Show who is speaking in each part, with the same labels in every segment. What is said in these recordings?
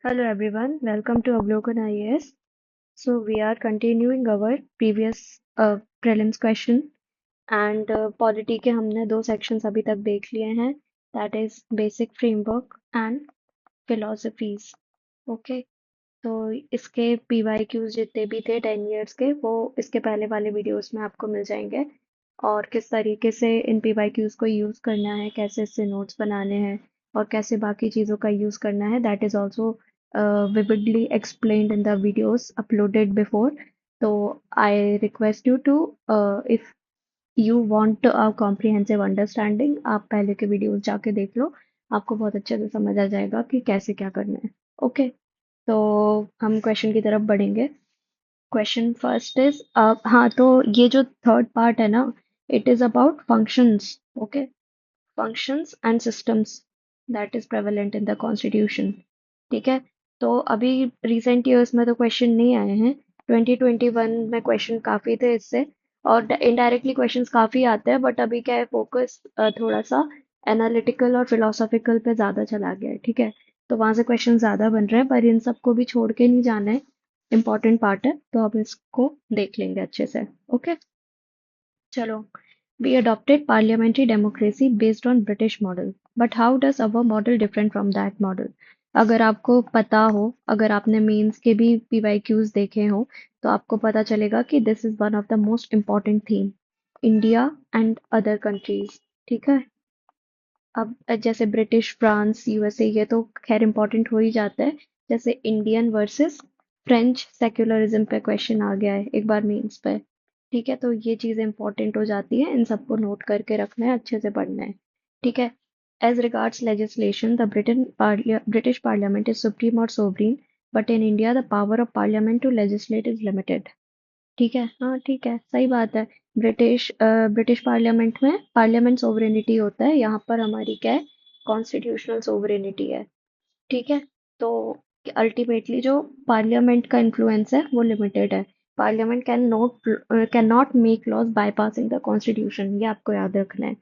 Speaker 1: Hello everyone, welcome to Avlokan IAS. So we are continuing our previous prelims question and polity के हमने दो sections अभी तक देख लिए हैं, that is basic framework and philosophies. Okay, तो इसके PYQs जितने भी थे 10 years के वो इसके पहले वाले वीडियोस में आपको मिल जाएंगे और किस तरीके से इन PYQs को यूज़ करना है, कैसे इससे नोट्स बनाने हैं और कैसे बाकी चीज़ों का यूज़ करना है, that is also vividly explained in the videos uploaded before. So I request you to, if you want a comprehensive understanding, आप पहले के वीडियोस जाके देख लो, आपको बहुत अच्छे से समझ आ जाएगा कि कैसे क्या करना है. ओके, तो हम क्वेश्चन की तरफ बढ़ेंगे. क्वेश्चन फर्स्ट इज, हाँ तो ये जो थर्ड पार्ट है ना, it is about functions. Okay, functions and systems that is prevalent in the constitution. ठीक है, तो अभी रिसेंट ईयर्स में तो क्वेश्चन नहीं आए हैं. 2021 में क्वेश्चन काफी थे इससे और इनडायरेक्टली क्वेश्चंस काफी आते हैं, बट अभी क्या है, फोकस थोड़ा सा एनालिटिकल और फिलोसॉफिकल पे ज्यादा चला गया है. ठीक है, तो वहां से क्वेश्चन ज्यादा बन रहे हैं, पर इन सबको भी छोड़ के नहीं जाना है. इम्पोर्टेंट पार्ट है तो अब इसको देख लेंगे अच्छे से. ओके, चलो. We adopted parliamentary democracy based on British model. But how does our model different from that model? अगर आपको पता हो, अगर आपने मेंस के भी PYQs देखे हो, तो आपको पता चलेगा कि this is one of the most important theme. India and other countries. ठीक है, अब जैसे ब्रिटिश, फ्रांस, यूएसए, ये तो खैर इंपॉर्टेंट हो ही जाता है. जैसे इंडियन वर्सेस फ्रेंच सेक्युलरिज्म पे क्वेश्चन आ गया है एक बार मेंस पे. ठीक है, तो ये चीजें इंपॉर्टेंट हो जाती है, इन सबको नोट करके रखना है, अच्छे से पढ़ना है. ठीक है. As regards legislation, the British parliament is supreme और sovereign, but in India the power of parliament to legislate is limited. ठीक है, हाँ ठीक है, सही बात है. ब्रिटिश पार्लियामेंट में पार्लियामेंट सोवरेनिटी होता है, यहाँ पर हमारी क्या है, कॉन्स्टिट्यूशनल सोवरेनिटी है. ठीक है, तो अल्टीमेटली जो पार्लियामेंट का इन्फ्लुएंस है वो लिमिटेड है. Parliament can not make laws bypassing the constitution, ये आपको याद रखना है.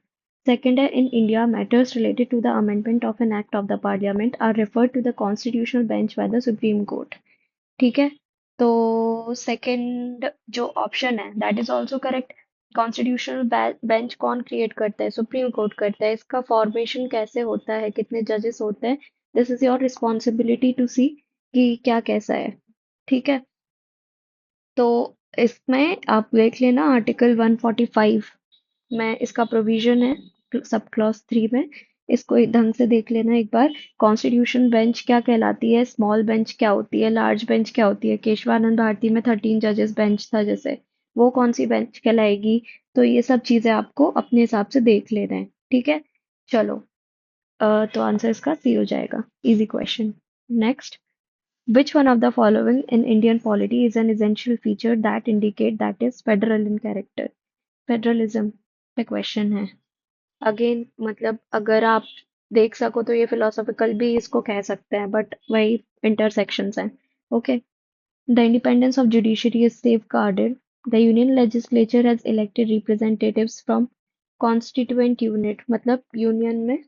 Speaker 1: सेकंड है, in India matters related to the amendment of an act of the parliament are referred to the constitutional bench by the supreme court. ठीक है, तो second जो ऑप्शन है that is also correct. Constitutional bench कौन create करता है? Supreme court करता है. इसका फॉर्मेशन कैसे होता है, कितने जजेस होते हैं, this is your responsibility to see कि क्या कैसा है. ठीक है, तो इसमें आप देख लेना आर्टिकल 145 में इसका प्रोविजन है, सब क्लॉज 3 में. इसको एक ढंग से देख लेना एक बार. कॉन्स्टिट्यूशन बेंच क्या कहलाती है, स्मॉल बेंच क्या होती है, लार्ज बेंच क्या होती है. केशवानंद भारती में 13 जजेस बेंच था जैसे, वो कौन सी बेंच कहलाएगी. तो ये सब चीजें आपको अपने हिसाब से देख लेना है. ठीक है, चलो. तो आंसर इसका सी हो जाएगा. Easy question. Next, which one of the following in Indian polity is an essential feature that indicate that is federal in character? Federalism पे क्वेश्चन है. अगेन मतलब अगर आप देख सको तो ये फिलोसॉफिकल भी इसको कह सकते हैं, बट वही इंटरसेक्शंस हैं. Okay, the independence of judiciary is safeguarded. The union legislature has elected representatives from constituent unit, मतलब यूनियन में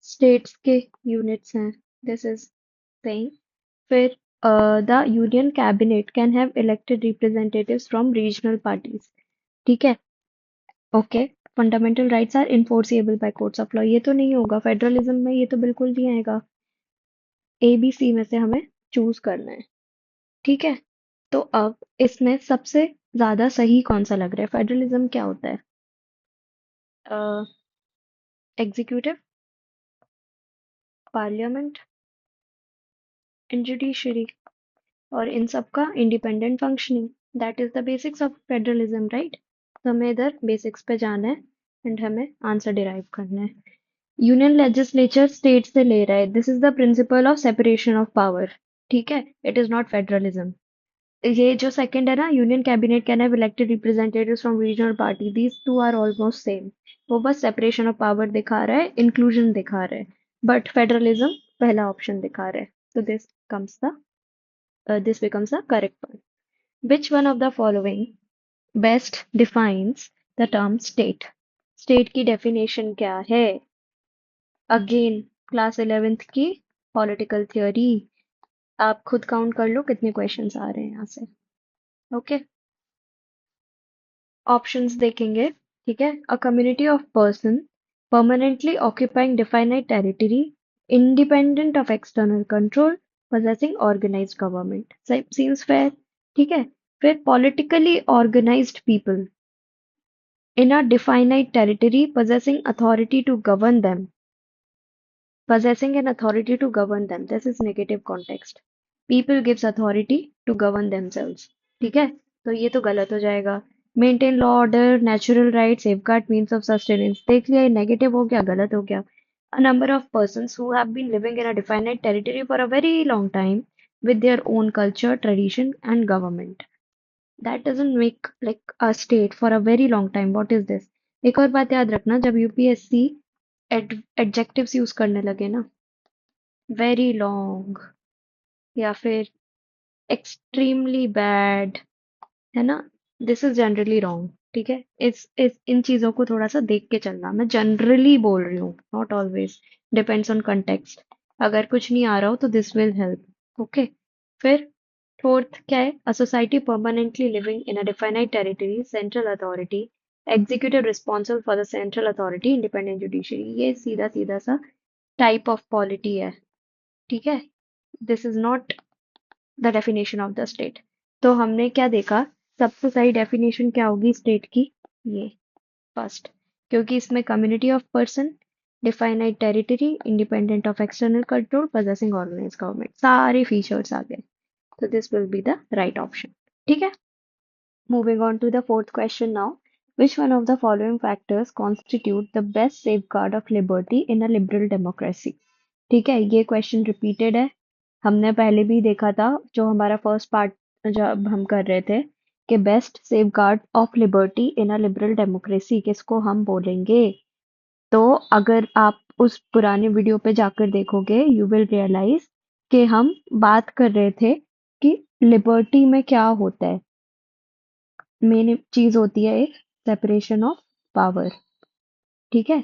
Speaker 1: स्टेट्स के यूनिट्स हैं. This is saying. फिर the union cabinet can have elected representatives from regional parties. ठीक है, okay. Fundamental rights are enforceable by courts of law, ये तो नहीं होगा फेडरलिज्म में, ये तो बिल्कुल नहीं आएगा. ए बी सी में से हमें चूज करना है. ठीक है, तो अब इसमें सबसे ज्यादा सही कौन सा लग रहा है? फेडरलिज्म क्या होता है? एग्जीक्यूटिव, पार्लियामेंट एंड जुडिशरी, और इन सब का independent functioning, that is the basics of federalism, right. तो हमें इधर बेसिक्स पे जाना है एंड हमें आंसर डिराइव करना है. यूनियन लेजिस्लेचर स्टेट से ले रहा है, this is the principle of separation of power. ठीक है, इट इज नॉट फेडरलिज्म. ये जो सेकंड है ना, union cabinet can have elected representatives from regional party, these two are almost same. वो बस सेपरेशन ऑफ पावर दिखा रहा है, इंक्लूजन दिखा रहा है, बट फेडरलिज्म पहला ऑप्शन दिखा रहा है. तो this becomes the correct one. Which one of the following best defines the term state? State की डेफिनेशन क्या है? अगेन क्लास 11th की पॉलिटिकल थियोरी. आप खुद काउंट कर लो कितने क्वेश्चंस आ रहे हैं यहाँ से। ओके, ऑप्शंस देखेंगे। ठीक है, a community of person permanently occupying definite territory independent of external control possessing organized government seems fair। ठीक है, फिर politically organized people in a definite territory possessing an authority to govern them, this is negative context। people gives authority to govern themselves। ठीक है, तो ये तो गलत हो जाएगा। Maintain law order natural right safeguard means of sustenance, देख लिया, ये नेगेटिव हो गया, गलत हो गया। a number of persons who have been living in a definite territory for a very long time with their own culture tradition and government, that doesn't make like a state for a very long time, what is this। एक और बात याद रखना, जब UPSC adjectives use करने लगे ना, very long या फिर एक्सट्रीमली बैड, है ना, दिस इज जनरली रॉन्ग। ठीक है, इस इन चीजों को थोड़ा सा देख के चलना, मैं जनरली बोल रही हूँ, not always, depends on context. अगर कुछ नहीं आ रहा हो तो दिस विल हेल्प। ओके, फिर फोर्थ क्या है, a society permanently living in a definite territory central authority executive responsible for the central authority independent judiciary, ये सीधा सीधा सा टाइप ऑफ पॉलिटी है। ठीक है, this is not the definition of the state. तो हमने क्या देखा, सबसे सही डेफिनेशन क्या होगी स्टेट की, ये फर्स्ट, क्योंकि इसमें community of person definite territory independent of external control possessing organise government, सारे फीचर्स आ गए, तो this will be the right option. ठीक है, moving on to the fourth question now, which one of the following factors constitute the best safeguard of liberty in a liberal democracy। ठीक है, ये question repeated है, हमने पहले भी देखा था, जो हमारा फर्स्ट पार्ट जब हम कर रहे थे कि best safeguard of liberty in a liberal democracy किसको हम बोलेंगे। तो अगर आप उस पुराने वीडियो पे जाकर देखोगे यू विल रियलाइज कि हम बात कर रहे थे कि लिबर्टी में क्या होता है। मेन चीज होती है एक सेपरेशन ऑफ पावर। ठीक है,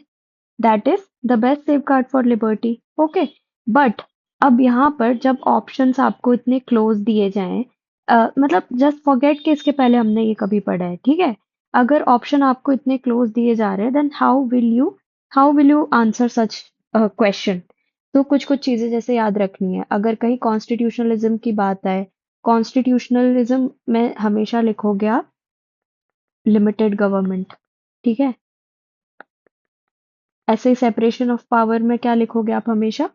Speaker 1: that is the best safeguard for liberty. Okay, but अब यहाँ पर जब ऑप्शंस आपको इतने क्लोज दिए जाएं, मतलब जस्ट फॉरगेट कि इसके पहले हमने ये कभी पढ़ा है। ठीक है, अगर ऑप्शन आपको इतने क्लोज दिए जा रहे हैं then how will you answer such question. तो कुछ कुछ चीजें जैसे याद रखनी है, अगर कहीं कॉन्स्टिट्यूशनलिज्म की बात आए, कॉन्स्टिट्यूशनलिज्म में हमेशा लिखोगे आप लिमिटेड गवर्नमेंट। ठीक है, ऐसे ही सेपरेशन ऑफ पावर में क्या लिखोगे आप हमेशा,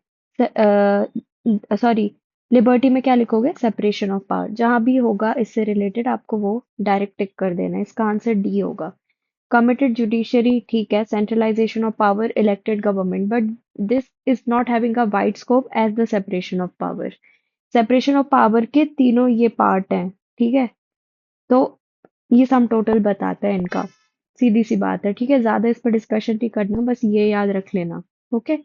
Speaker 1: सॉरी, लिबर्टी में क्या लिखोगे, सेपरेशन ऑफ पावर, जहां भी होगा इससे रिलेटेड आपको वो डायरेक्ट टिक कर देना है, इसका आंसर डी होगा। कमिटेड जुडिशरी, ठीक है, centralisation of power elected government, but this is not having a wide scope as the separation of power. Separation of power के तीनों ये पार्ट हैं। ठीक है, तो ये सम टोटल बताता है इनका, सीधी सी बात है। ठीक है, ज्यादा इस पर डिस्कशन नहीं करना, बस ये याद रख लेना। ओके,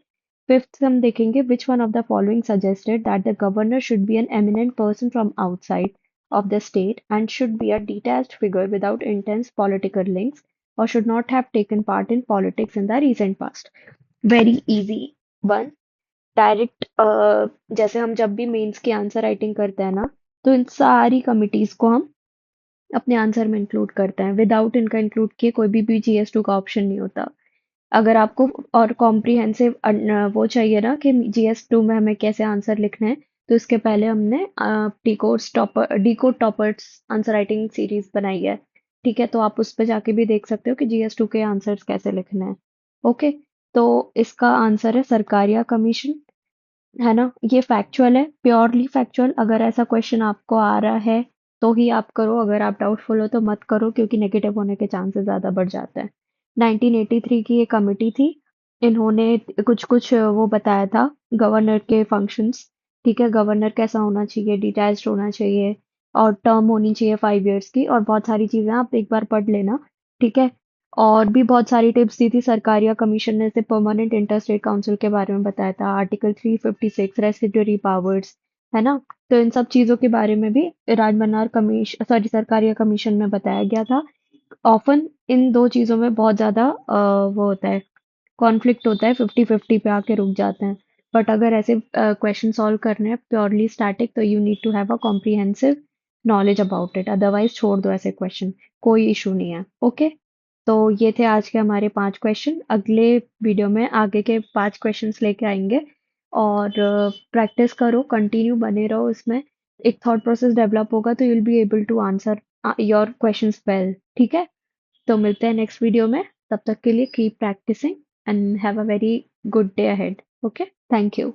Speaker 1: फिफ्थ हम देखेंगे, which one of the following suggested that the governor should be an eminent person from outside of the state and should be a detached figure without intense political links or should not have taken part in politics in the recent past। Very easy one, direct, जैसे हम जब भी mains की answer writing करते हैं ना, तो इन सारी कमिटीज को हम अपने आंसर में इंक्लूड करते हैं, विदाउट इनका इंक्लूड किए कोई भी जीएस टू का ऑप्शन नहीं होता। अगर आपको और कॉम्प्रिहेंसिव वो चाहिए ना कि जीएस टू में हमें कैसे आंसर लिखना है, तो इसके पहले हमने D code toppers answer writing series बनाई है। ठीक है, तो आप उस पर जाके भी देख सकते हो कि जीएस टू के आंसर्स कैसे लिखना है। ओके, तो इसका आंसर है सरकारिया कमीशन, है ना, ये फैक्चुअल है, प्योरली फैक्चुअल। अगर ऐसा क्वेश्चन आपको आ रहा है तो ही आप करो, अगर आप डाउटफुल हो तो मत करो, क्योंकि नेगेटिव होने के चांसेस ज्यादा बढ़ जाते हैं। 1983 की ये कमिटी थी, इन्होंने कुछ कुछ वो बताया था गवर्नर के फंक्शंस। ठीक है, गवर्नर कैसा होना चाहिए, डिटैच्ड होना चाहिए और टर्म होनी चाहिए 5 इयर्स की, और बहुत सारी चीजें आप एक बार पढ़ लेना। ठीक है, और भी बहुत सारी टिप्स दी थी सरकारिया कमीशन ने, से परमानेंट इंटर स्टेट काउंसिल के बारे में बताया था, आर्टिकल 356 रेस्टिट्यूटरी पावर्स, है ना। तो इन सब चीजों के बारे में भी Rajamannar commission, sorry, Sarkaria commission में बताया गया था। ऑफन इन दो चीजों में बहुत ज्यादा वो होता है, कॉन्फ्लिक्ट होता है, 50-50 पे आके रुक जाते हैं। बट अगर ऐसे क्वेश्चन सॉल्व करने हैं प्योरली स्टैटिक तो you need to have a comprehensive knowledge about it, otherwise छोड़ दो ऐसे क्वेश्चन, कोई इशू नहीं है। ओके, तो ये थे आज के हमारे 5 क्वेश्चन। अगले वीडियो में आगे के 5 क्वेश्चंस लेके आएंगे और प्रैक्टिस करो, कंटिन्यू बने रहो इसमें। एक थॉट प्रोसेस डेवलप होगा तो you will be able to answer your questions well. ठीक है, तो मिलते हैं नेक्स्ट वीडियो में। तब तक के लिए keep practising and have a very good day ahead. Okay, thank you.